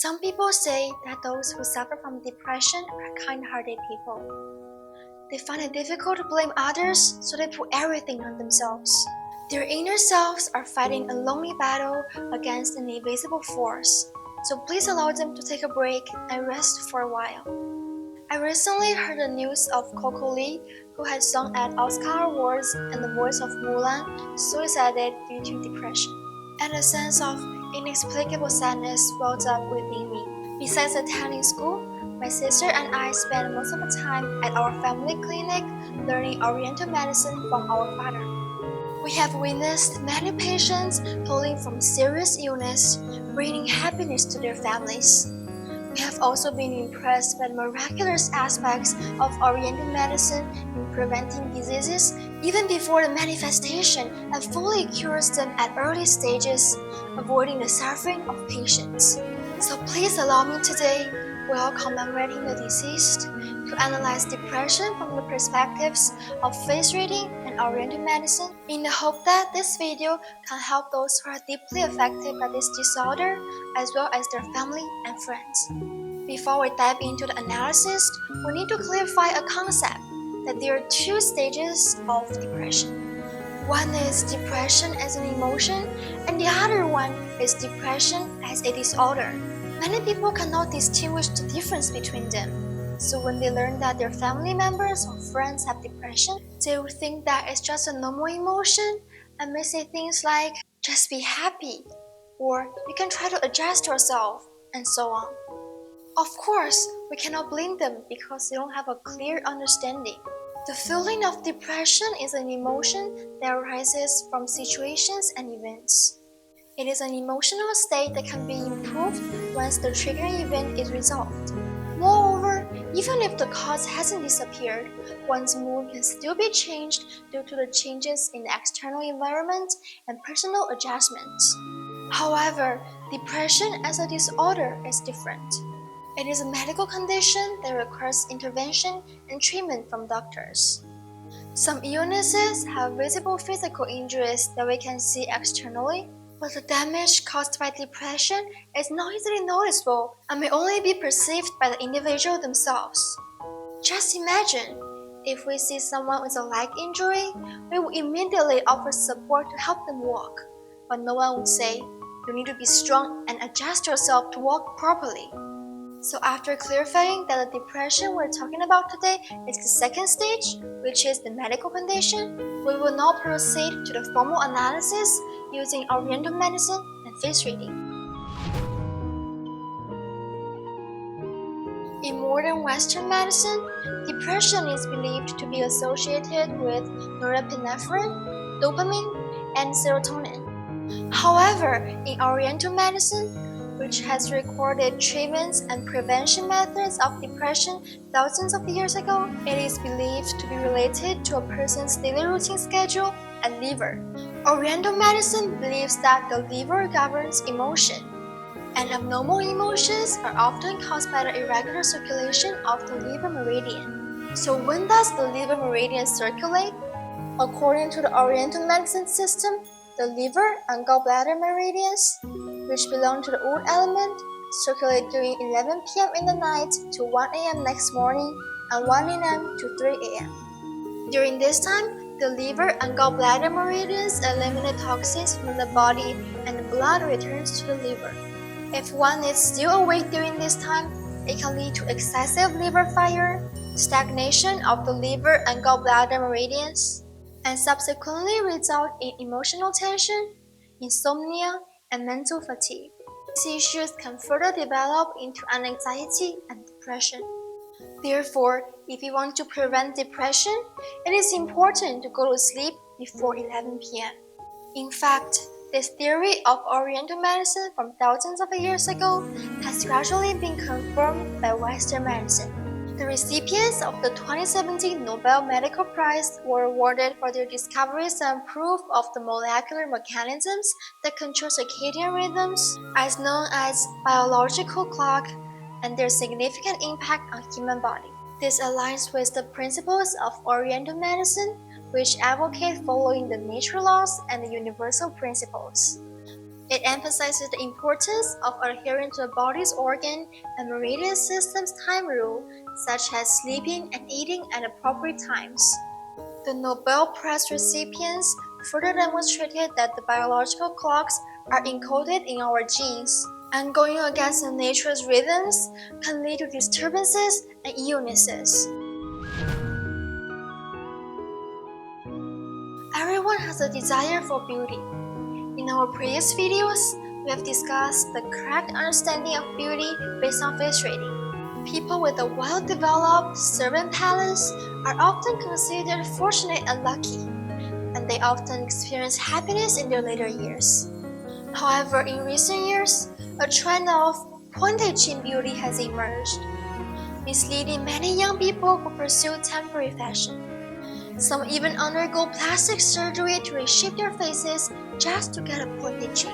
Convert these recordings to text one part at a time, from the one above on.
Some people say that those who suffer from depression are kind-hearted people. They find it difficult to blame others, so they put everything on themselves. Their inner selves are fighting a lonely battle against an invisible force, so please allow them to take a break and rest for a while. I recently heard the news of Coco Lee, who had sung at Oscar Awards and the voice of Mulan, suicided due to depression. And a sense of inexplicable sadness welled up within me. Besides attending school, my sister and I spent most of the time at our family clinic learning Oriental medicine from our father. We have witnessed many patients healing from serious illness, bringing happiness to their families. We have also been impressed by the miraculous aspects of Oriental medicine in preventing diseases even before the manifestation and fully cures them at early stages, avoiding the suffering of patients. So please allow me today, while commemorating the deceased, to analyze depression from the perspectives of face reading and Oriental medicine, in the hope that this video can help those who are deeply affected by this disorder, as well as their family and friends. Before we dive into the analysis, we need to clarify a concept, that there are two stages of depression. One is depression as an emotion, and the other one is depression as a disorder. Many people cannot distinguish the difference between them. So when they learn that their family members or friends have depression, they will think that it's just a normal emotion and may say things like, just be happy, or you can try to adjust yourself, and so on. Of course, we cannot blame them because they don't have a clear understanding. The feeling of depression is an emotion that arises from situations and events. It is an emotional state that can be improved once the triggering event is resolved. Moreover, even if the cause hasn't disappeared, one's mood can still be changed due to the changes in the external environment and personal adjustments. However, depression as a disorder is different. It is a medical condition that requires intervention and treatment from doctors. Some illnesses have visible physical injuries that we can see externally, but the damage caused by depression is not easily noticeable and may only be perceived by the individual themselves. Just imagine, if we see someone with a leg injury, we will immediately offer support to help them walk, but no one would say, you need to be strong and adjust yourself to walk properly. So after clarifying that the depression we're talking about today is the second stage, which is the medical condition, we will now proceed to the formal analysis using Oriental medicine and face reading. In modern Western medicine, depression is believed to be associated with norepinephrine, dopamine, and serotonin. However, in Oriental medicine, which has recorded treatments and prevention methods of depression thousands of years ago, it is believed to be related to a person's daily routine schedule and liver. Oriental medicine believes that the liver governs emotion, and abnormal emotions are often caused by the irregular circulation of the liver meridian. So when does the liver meridian circulate? According to the Oriental medicine system, the liver and gallbladder meridians, which belong to the wood element, circulate during 11 p.m. in the night to 1 a.m. next morning and 1 a.m. to 3 a.m. During this time, the liver and gallbladder meridians eliminate toxins from the body and the blood returns to the liver. If one is still awake during this time, it can lead to excessive liver fire, stagnation of the liver and gallbladder meridians, and subsequently result in emotional tension, insomnia, and mental fatigue. These issues can further develop into anxiety and depression. Therefore, if you want to prevent depression, it is important to go to sleep before 11 p.m. In fact, this theory of Oriental medicine from thousands of years ago has gradually been confirmed by Western medicine. The recipients of the 2017 Nobel Medical Prize were awarded for their discoveries and proof of the molecular mechanisms that control circadian rhythms, as known as biological clock, and their significant impact on human body. This aligns with the principles of Oriental medicine, which advocate following the natural laws and the universal principles. It emphasizes the importance of adhering to the body's organ and meridian system's time rule, such as sleeping and eating at appropriate times. The Nobel Prize recipients further demonstrated that the biological clocks are encoded in our genes, and going against nature's rhythms can lead to disturbances and illnesses. Everyone has a desire for beauty. In our previous videos, we have discussed the correct understanding of beauty based on face reading. People with a well-developed servant palace are often considered fortunate and lucky, and they often experience happiness in their later years. However, in recent years, a trend of pointed chin beauty has emerged, misleading many young people who pursue temporary fashion. Some even undergo plastic surgery to reshape their faces just to get a pointed chin.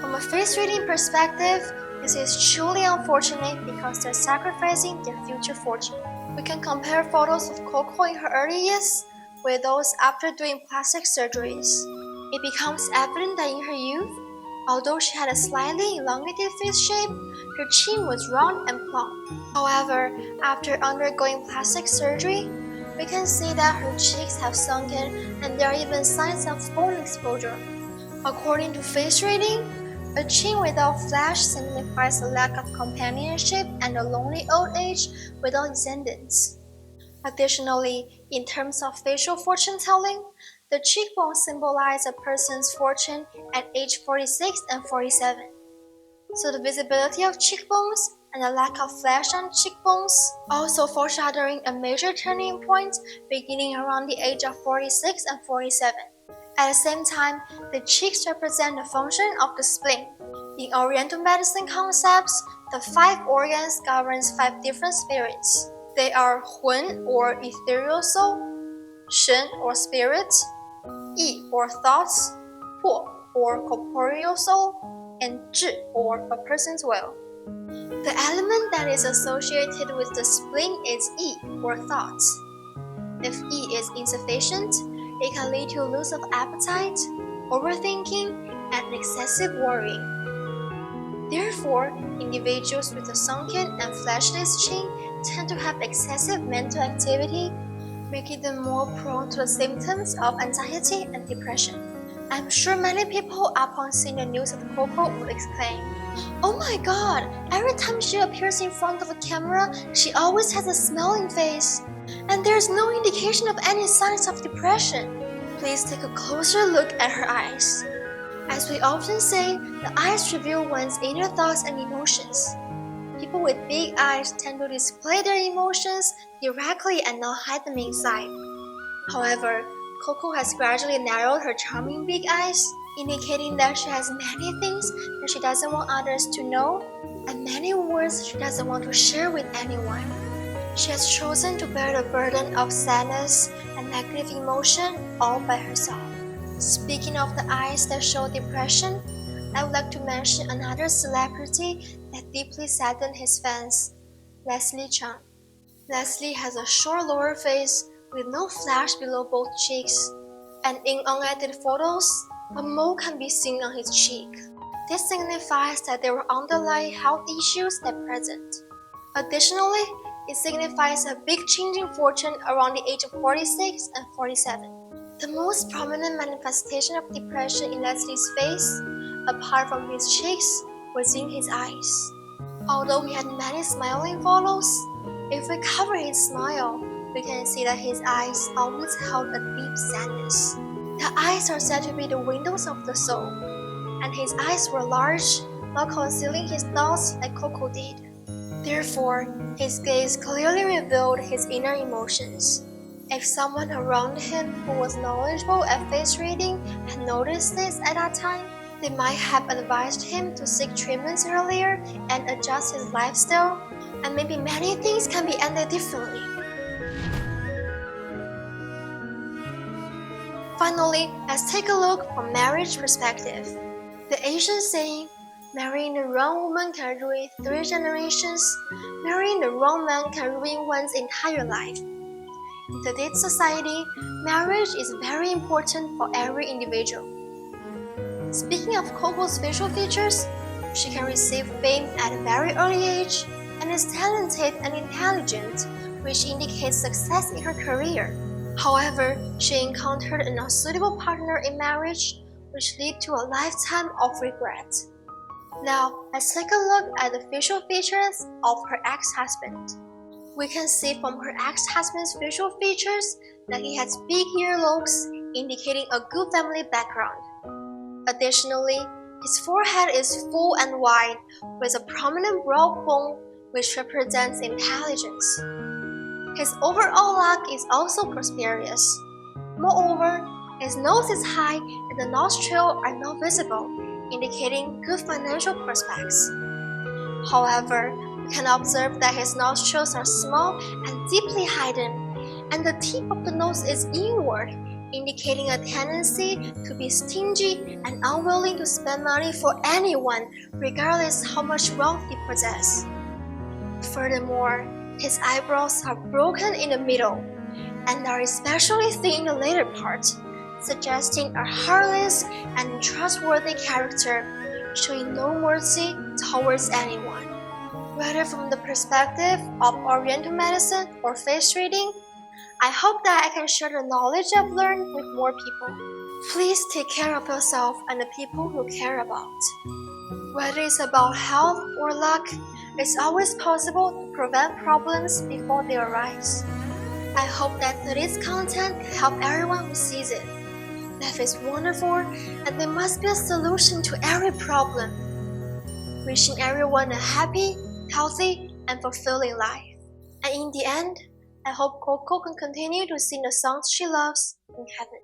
From a face reading perspective, this is truly unfortunate because they're sacrificing their future fortune. We can compare photos of Coco in her early years with those after doing plastic surgeries. It becomes evident that in her youth, although she had a slightly elongated face shape, her chin was round and plump. However, after undergoing plastic surgery, we can see that her cheeks have sunken and there are even signs of bone exposure. According to face reading, a chin without flash signifies a lack of companionship and a lonely old age without descendants. Additionally, in terms of facial fortune telling, the cheekbones symbolize a person's fortune at age 46 and 47. So the visibility of cheekbones and the lack of flesh on cheekbones also foreshadowing a major turning point beginning around the age of 46 and 47. At the same time, the cheeks represent the function of the spleen. In Oriental medicine concepts, the 5 organs governs 5 different spirits. They are 魂 or ethereal soul, 神 or spirit, 意 or thoughts, 魄 or corporeal soul, and 志 or a person's will. The element that is associated with the spleen is 意 or thoughts. If 意 is insufficient, it can lead to loss of appetite, overthinking, and excessive worrying. Therefore, individuals with a sunken and fleshless chin tend to have excessive mental activity, making them more prone to the symptoms of anxiety and depression. I'm sure many people upon seeing the news of Coco would exclaim, "Oh my god, every time she appears in front of a camera, she always has a smiling face. And there's no indication of any signs of depression." Please take a closer look at her eyes. As we often say, the eyes reveal one's inner thoughts and emotions. People with big eyes tend to display their emotions directly and not hide them inside. However, Coco has gradually narrowed her charming big eyes, indicating that she has many things that she doesn't want others to know and many words she doesn't want to share with anyone. She has chosen to bear the burden of sadness and negative emotion all by herself. Speaking of the eyes that show depression, I would like to mention another celebrity that deeply saddened his fans, Leslie Chung. Leslie has a short lower face with no flash below both cheeks, and in unedited photos, a mole can be seen on his cheek. This signifies that there were underlying health issues that present. Additionally, it signifies a big change in fortune around the age of 46 and 47. The most prominent manifestation of depression in Leslie's face, apart from his cheeks, was in his eyes. Although he had many smiling photos, if we cover his smile, we can see that his eyes always held a deep sadness. The eyes are said to be the windows of the soul, and his eyes were large, not concealing his thoughts like Coco did. Therefore, his gaze clearly revealed his inner emotions. If someone around him who was knowledgeable at face reading had noticed this at that time, they might have advised him to seek treatments earlier and adjust his lifestyle, and maybe many things can be ended differently. Finally, let's take a look from marriage perspective. The Asian saying, "Marrying the wrong woman can ruin 3 generations. Marrying the wrong man can ruin one's entire life." In today's society, marriage is very important for every individual. Speaking of Coco's facial features, she can receive fame at a very early age and is talented and intelligent, which indicates success in her career. However, she encountered an unsuitable partner in marriage, which led to a lifetime of regret. Now, let's take a look at the facial features of her ex-husband. We can see from her ex-husband's facial features that he has big earlobes, indicating a good family background. Additionally, his forehead is full and wide, with a prominent brow bone which represents intelligence. His overall luck is also prosperous. Moreover, his nose is high and the nostrils are not visible, indicating good financial prospects. However, we can observe that his nostrils are small and deeply hidden, and the tip of the nose is inward, indicating a tendency to be stingy and unwilling to spend money for anyone, regardless how much wealth he possesses. Furthermore, his eyebrows are broken in the middle and are especially thin in the later part, suggesting a heartless and trustworthy character, showing no mercy towards anyone. Whether from the perspective of Oriental medicine or face reading, I hope that I can share the knowledge I've learned with more people. Please take care of yourself and the people you care about. Whether it's about health or luck, it's always possible to prevent problems before they arise. I hope that today's content can help everyone who sees it. Life is wonderful and there must be a solution to every problem. Wishing everyone a happy, healthy, and fulfilling life. And in the end, I hope Coco can continue to sing the songs she loves in heaven.